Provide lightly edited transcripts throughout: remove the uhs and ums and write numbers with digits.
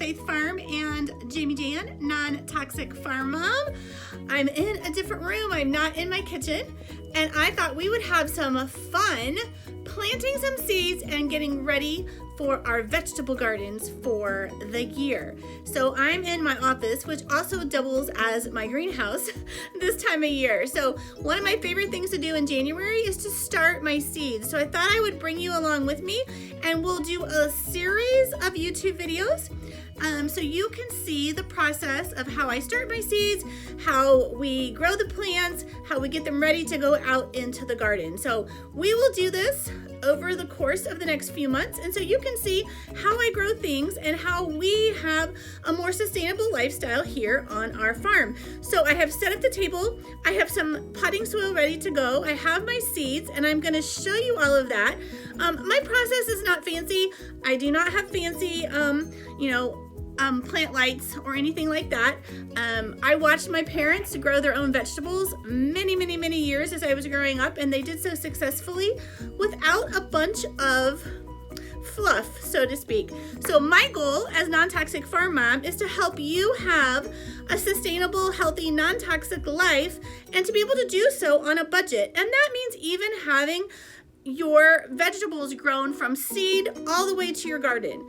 Faith Farm and Jamie Jan, Non-Toxic Farm Mom. I'm in a different room. I'm not in my kitchen. And I thought we would have some fun planting some seeds and getting ready for our vegetable gardens for the year. So I'm in my office, which also doubles as my greenhouse this time of year. So one of my favorite things to do in January is to start my seeds. So I thought I would bring you along with me, and we'll do a series of YouTube videos so you can see the process of how I start my seeds, how we grow the plants, how we get them ready to go out into the garden. So we will do this over the course of the next few months, and so you can see how I grow things and how we have a more sustainable lifestyle here on our farm. So I have set up the table, I have some potting soil ready to go, I have my seeds, and I'm going to show you all of that. My process is not fancy. I do not have fancy plant lights or anything like that. I watched my parents grow their own vegetables many years as I was growing up, and they did so successfully without a bunch of fluff, so to speak. So my goal as Non-Toxic Farm Mom is to help you have a sustainable, healthy, non-toxic life, and to be able to do so on a budget. And that means even having your vegetables grown from seed all the way to your garden.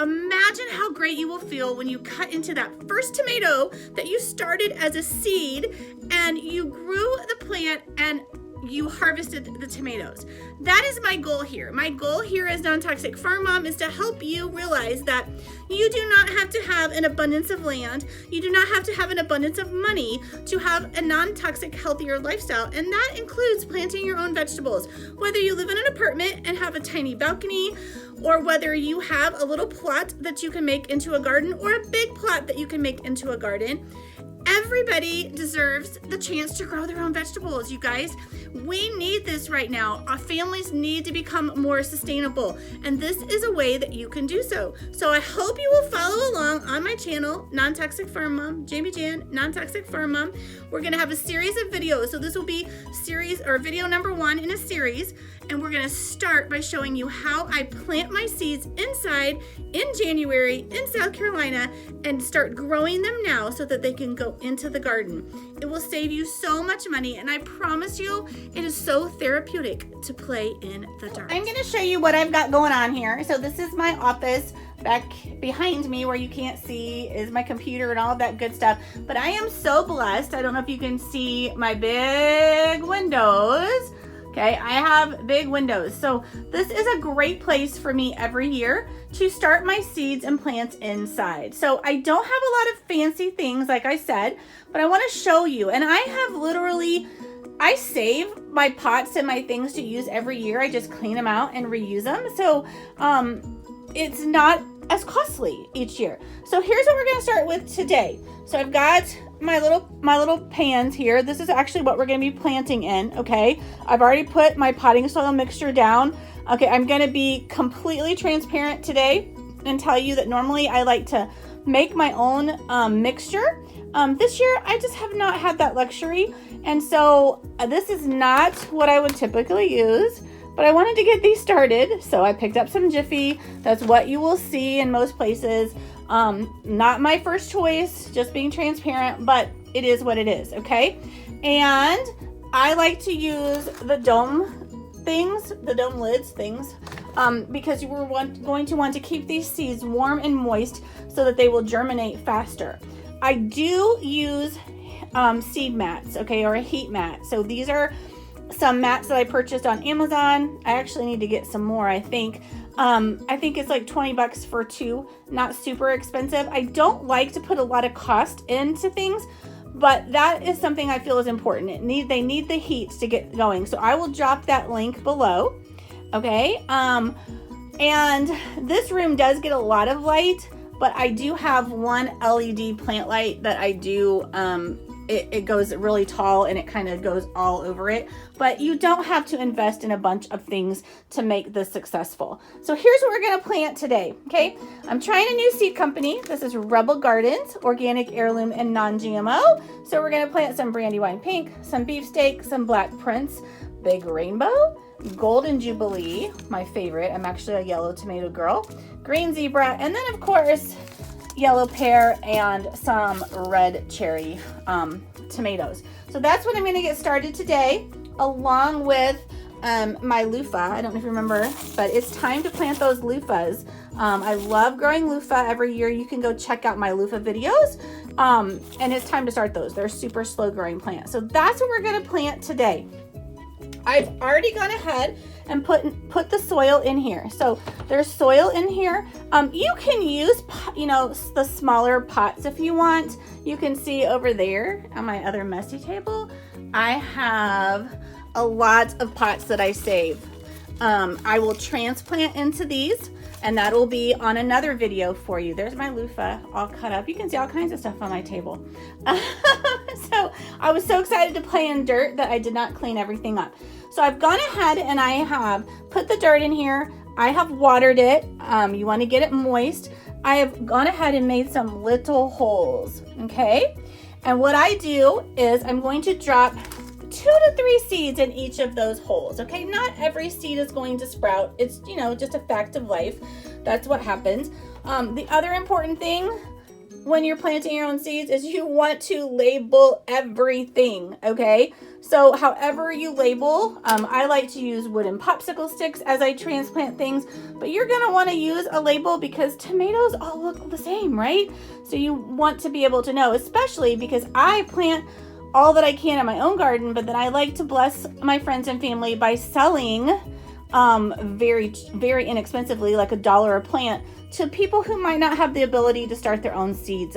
Imagine how great you will feel when you cut into that first tomato that you started as a seed and you grew the plant and you harvested the tomatoes. That is my goal here. My goal here as Non-Toxic Farm Mom is to help you realize that you do not have to have an abundance of land. You do not have to have an abundance of money to have a non-toxic, healthier lifestyle. And that includes planting your own vegetables. Whether you live in an apartment and have a tiny balcony, or whether you have a little plot that you can make into a garden, or a big plot that you can make into a garden. Everybody deserves the chance to grow their own vegetables, you guys. We need this right now. Our families need to become more sustainable, and this is a way that you can do so. So I hope you will follow along on my channel, Non-Toxic Farm Mom, Jamie Jan, Non-Toxic Farm Mom. We're gonna have a series of videos. So this will be series or video number 1 in a series, and we're gonna start by showing you how I plant my seeds inside in January in South Carolina and start growing them now so that they can go into the garden. It will save you so much money, and I promise you it is so therapeutic to play in the dark. I'm going to show you what I've got going on here. So this is my office. Back behind me where you can't see is my computer and all of that good stuff. But I am so blessed. I don't know if you can see my big windows. Okay, I have big windows. So this is a great place for me every year to start my seeds and plants inside. So I don't have a lot of fancy things, like I said, but I want to show you. And I have literally, I save my pots and my things to use every year. I just clean them out and reuse them. So it's not as costly each year. So here's what we're going to start with today. So I've got my little pans here. This is actually what we're going to be planting in. Okay, I've already put my potting soil mixture down. Okay, I'm going to be completely transparent today and tell you that normally I like to make my own mixture. This year I just have not had that luxury, and so this is not what I would typically use, but I wanted to get these started, so I picked up some Jiffy. That's what you will see in most places. Not my first choice, just being transparent, but it is what it is, okay? And I like to use the dome things, the dome lids things, because you were going to want to keep these seeds warm and moist so that they will germinate faster. I do use seed mats, okay, or a heat mat. So these are some mats that I purchased on Amazon. I actually need to get some more, I think. I think it's like 20 bucks for 2, not super expensive. I don't like to put a lot of cost into things, but that is something I feel is important. They need the heat to get going. So I will drop that link below. Okay. And this room does get a lot of light, but I do have one LED plant light that I do, it goes really tall and it kind of goes all over it, but you don't have to invest in a bunch of things to make this successful. So here's what we're going to plant today. Okay. I'm trying a new seed company. This is Rebel Gardens, organic, heirloom, and non-GMO. So we're going to plant some Brandywine Pink, some Beefsteak, some Black Prince, Big Rainbow, Golden Jubilee, my favorite. I'm actually a yellow tomato girl, Green Zebra, and then of course yellow pear, and some red cherry tomatoes. So that's what I'm gonna get started today, along with my loofah. I don't know if you remember, but it's time to plant those loofahs. I love growing loofah every year. You can go check out my loofah videos. And it's time to start those. They're super slow growing plants. So that's what we're gonna plant today. I've already gone ahead and put the soil in here. So there's soil in here. You can use, the smaller pots if you want. You can see over there on my other messy table, I have a lot of pots that I save. I will transplant into these, and that will be on another video for you. There's my loofah all cut up. You can see all kinds of stuff on my table. So I was so excited to play in dirt that I did not clean everything up. So I've gone ahead and I have put the dirt in here. I have watered it. You want to get it moist. I have gone ahead and made some little holes, okay? And what I do is I'm going to drop 2 to 3 seeds in each of those holes, okay? Not every seed is going to sprout. It's, just a fact of life. That's what happens. The other important thing when you're planting your own seeds is you want to label everything, okay? So however you label, I like to use wooden popsicle sticks as I transplant things, but you're gonna wanna use a label because tomatoes all look the same, right? So you want to be able to know, especially because I plant all that I can in my own garden, but then I like to bless my friends and family by selling very, very inexpensively, like $1 a plant, to people who might not have the ability to start their own seeds.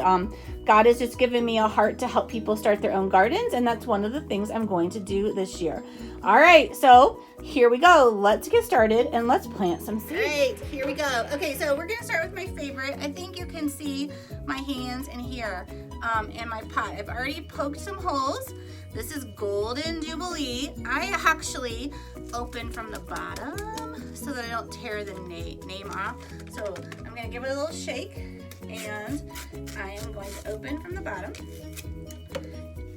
God has just given me a heart to help people start their own gardens, and that's one of the things I'm going to do this year. All right, so here we go. Let's get started and let's plant some seeds. Great, here we go. Okay, so we're gonna start with my favorite. I think you can see my hands in here in my pot. I've already poked some holes. This is Golden Jubilee. I actually open from the bottom so that I don't tear the name off. So I'm gonna give it a little shake, and I am going to open from the bottom.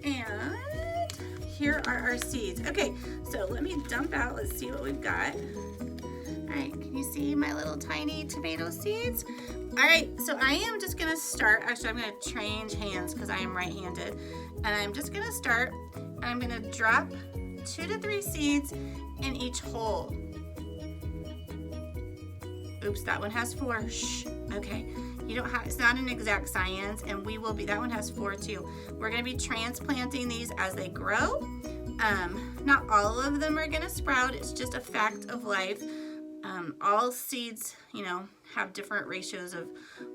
And here are our seeds. Okay, so let me dump out. Let's see what we've got. All right, can you see my little tiny tomato seeds? All right, so I am just gonna start. Actually, I'm gonna change hands because I am right-handed. And I'm just gonna start, and I'm gonna drop 2 to 3 seeds in each hole. Oops, that one has 4. Shh, okay. You don't have, it's not an exact science, and that one has 4 too. We're gonna be transplanting these as they grow. Not all of them are gonna sprout. It's just a fact of life. All seeds, have different ratios of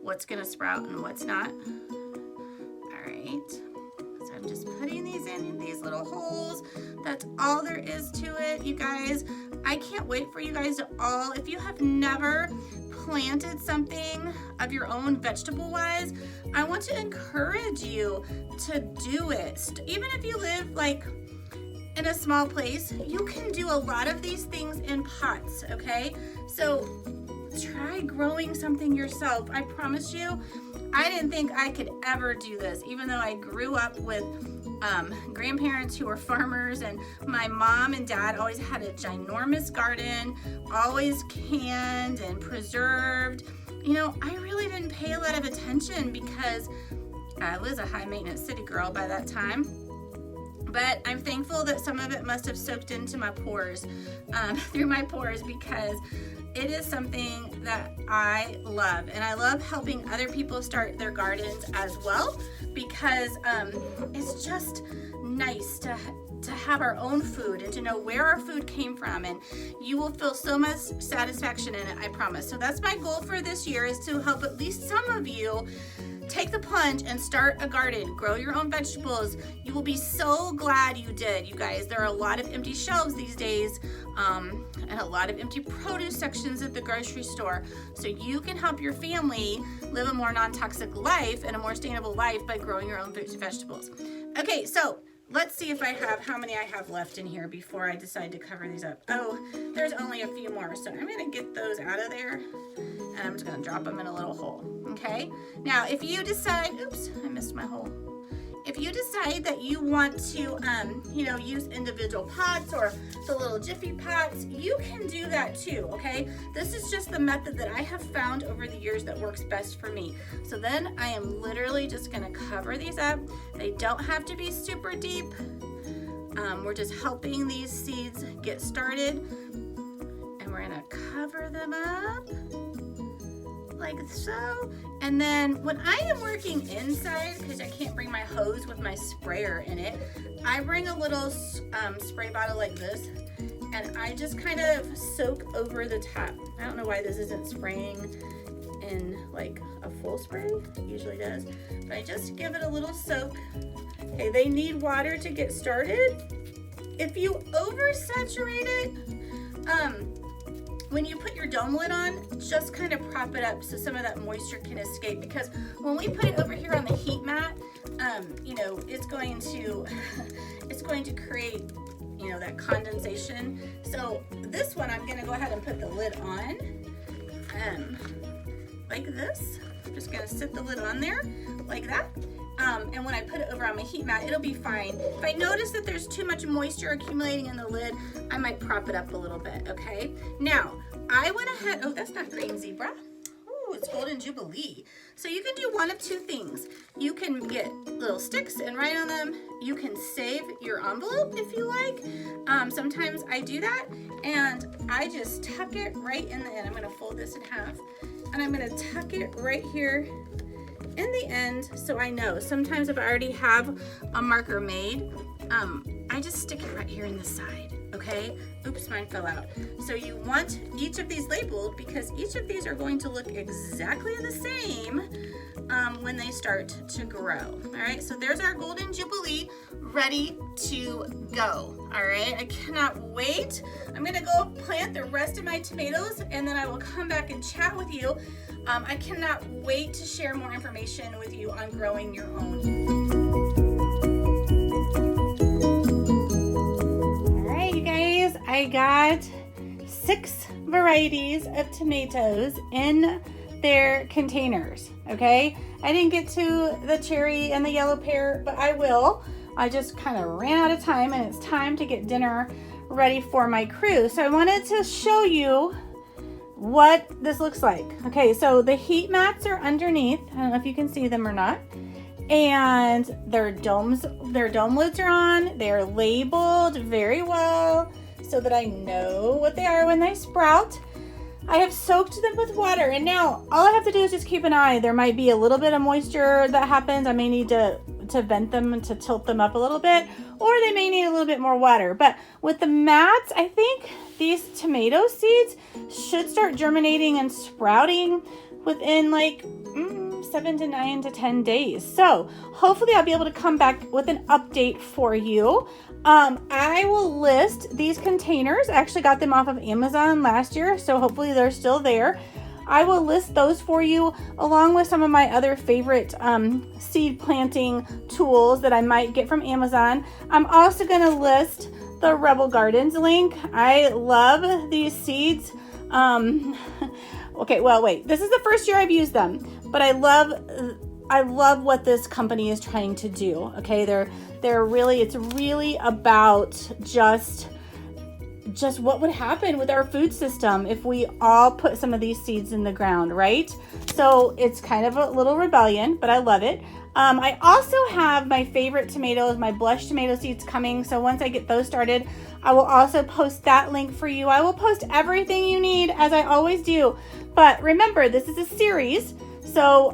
what's gonna sprout and what's not. All right, so I'm just putting these in these little holes. That's all there is to it, you guys. I can't wait for you guys to all, if you have never planted something of your own vegetable-wise, I want to encourage you to do it. Even if you live in a small place, you can do a lot of these things in pots, okay? So try growing something yourself. I promise you, I didn't think I could ever do this, even though I grew up with grandparents who were farmers, and my mom and dad always had a ginormous garden, always canned and preserved. I really didn't pay a lot of attention because I was a high maintenance city girl by that time. But I'm thankful that some of it must have soaked into my pores, through my pores, because it is something that I love. And I love helping other people start their gardens as well, because it's just nice to have our own food and to know where our food came from, and you will feel so much satisfaction in it, I promise. So that's my goal for this year, is to help at least some of you take the plunge and start a garden, grow your own vegetables. You will be so glad you did, you guys. There are a lot of empty shelves these days, and a lot of empty produce sections at the grocery store. So you can help your family live a more non-toxic life and a more sustainable life by growing your own vegetables. Okay, so let's see how many I have left in here before I decide to cover these up. Oh, there's only a few more, so I'm gonna get those out of there, and I'm just gonna drop them in a little hole, okay? Now, if you decide, oops, I missed my hole. If if you decide that you want to, you know, use individual pots or the little Jiffy pots, you can do that too, okay? This is just the method that I have found over the years that works best for me. So then I am literally just gonna cover these up. They don't have to be super deep. We're just helping these seeds get started. And we're gonna cover them up like so. And then when I am working inside, because I can't bring my hose with my sprayer in it, I bring a little spray bottle like this, and I just kind of soak over the top. I don't know why this isn't spraying in like a full spray. It usually does, but I just give it a little soak. Okay, they need water to get started. If you oversaturate it, when you put your dome lid on, just kind of prop it up so some of that moisture can escape, because when we put it over here on the heat mat, you know, it's going to create, you know, that condensation. So this one, I'm gonna go ahead and put the lid on, like this. I'm just gonna sit the lid on there like that. And when I put it over on my heat mat, it'll be fine. If I notice that there's too much moisture accumulating in the lid, I might prop it up a little bit, okay? Now, I went ahead, oh, that's not green zebra. Ooh, it's golden jubilee. So you can do one of two things. You can get little sticks and write on them. You can save your envelope if you like. Sometimes I do that, and I just tuck it right in the end. I'm gonna fold this in half, and I'm gonna tuck it right here in the end, so I know. Sometimes if I already have a marker made, I just stick it right here in the side, okay? Oops, mine fell out. So you want each of these labeled, because each of these are going to look exactly the same when they start to grow. All right, so there's our golden jubilee ready to go. All right, I cannot wait. I'm gonna go plant the rest of my tomatoes, and then I will come back and chat with you. I cannot wait to share more information with you on growing your own. All right, you guys, I got 6 varieties of tomatoes in their containers, okay? I didn't get to the cherry and the yellow pear, but I will. I just kind of ran out of time, and it's time to get dinner ready for my crew. So I wanted to show you what this looks like. Okay, so the heat mats are underneath. I don't know if you can see them or not. And their dome lids are on. They're labeled very well so that I know what they are when they sprout. I have soaked them with water, and now all I have to do is just keep an eye. There might be a little bit of moisture that happens. I may need to vent them and to tilt them up a little bit, or they may need a little bit more water. But with the mats, I think these tomato seeds should start germinating and sprouting within like 7 to 9 to 10 days. So hopefully I'll be able to come back with an update for you. I will list these containers. I actually got them off of Amazon last year, so hopefully they're still there. I will list those for you along with some of my other favorite seed planting tools that I might get from Amazon. I'm also going to list the Rebel Gardens link. I love these seeds. Okay, well, wait. This is the first year I've used them, but I love what this company is trying to do. Okay, it's really about just what would happen with our food system if we all put some of these seeds in the ground, right? So it's kind of a little rebellion, but I love it. I also have my favorite tomatoes, my blush tomato seeds coming. So once I get those started, I will also post that link for you. I will post everything you need, as I always do. But remember, this is a series. So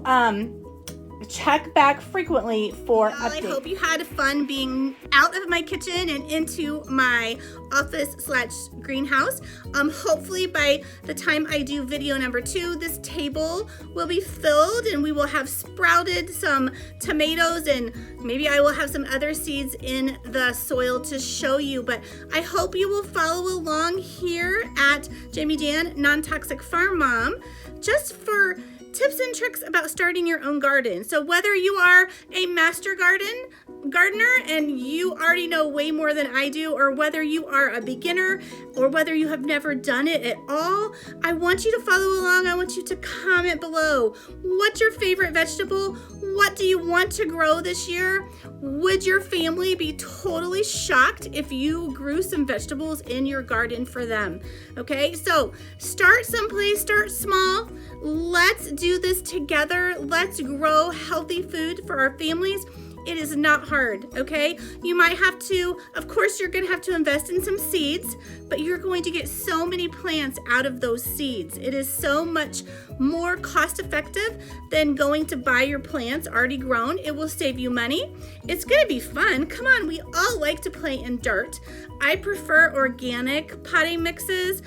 check back frequently for updates. I hope you had fun being out of my kitchen and into my office/greenhouse. Hopefully by the time I do video number 2, this table will be filled and we will have sprouted some tomatoes, and maybe I will have some other seeds in the soil to show you. But I hope you will follow along here at Jamie Jan, Non-Toxic Farm Mom, just for tips and tricks about starting your own garden. So whether you are a master garden gardener and you already know way more than I do, or whether you are a beginner or whether you have never done it at all, I want you to follow along. I want you to comment below. What's your favorite vegetable? What do you want to grow this year? Would your family be totally shocked if you grew some vegetables in your garden for them? Okay, so start someplace, start small. Let's do this together. Let's grow healthy food for our families. It is not hard, okay? You might have to, of course, you're gonna have to invest in some seeds, but you're going to get so many plants out of those seeds. It is so much more cost effective than going to buy your plants already grown. It will save you money. It's gonna be fun. Come on, we all like to play in dirt. I prefer organic potting mixes,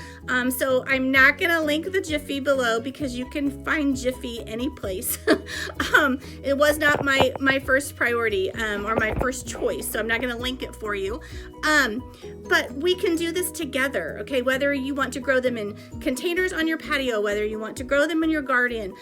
so I'm not gonna link the Jiffy below because you can find Jiffy any place. It was not my first priority. Or my first choice, so I'm not going to link it for you. But we can do this together, okay? Whether you want to grow them in containers on your patio, whether you want to grow them in your garden,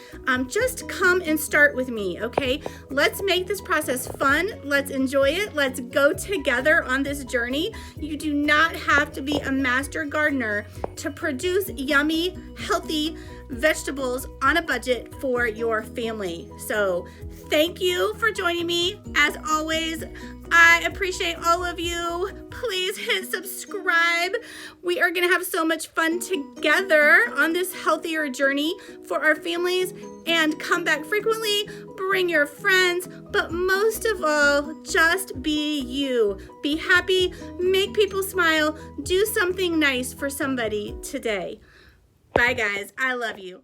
just come and start with me, okay? Let's make this process fun. Let's enjoy it. Let's go together on this journey. You do not have to be a master gardener to produce yummy, healthy vegetables on a budget for your family. So thank you for joining me. As always, I appreciate all of you. Please hit subscribe. We are going to have so much fun together on this healthier journey for our families, and come back frequently. Bring your friends, but most of all, just be you. Be happy, make people smile, do something nice for somebody today. Bye guys, I love you.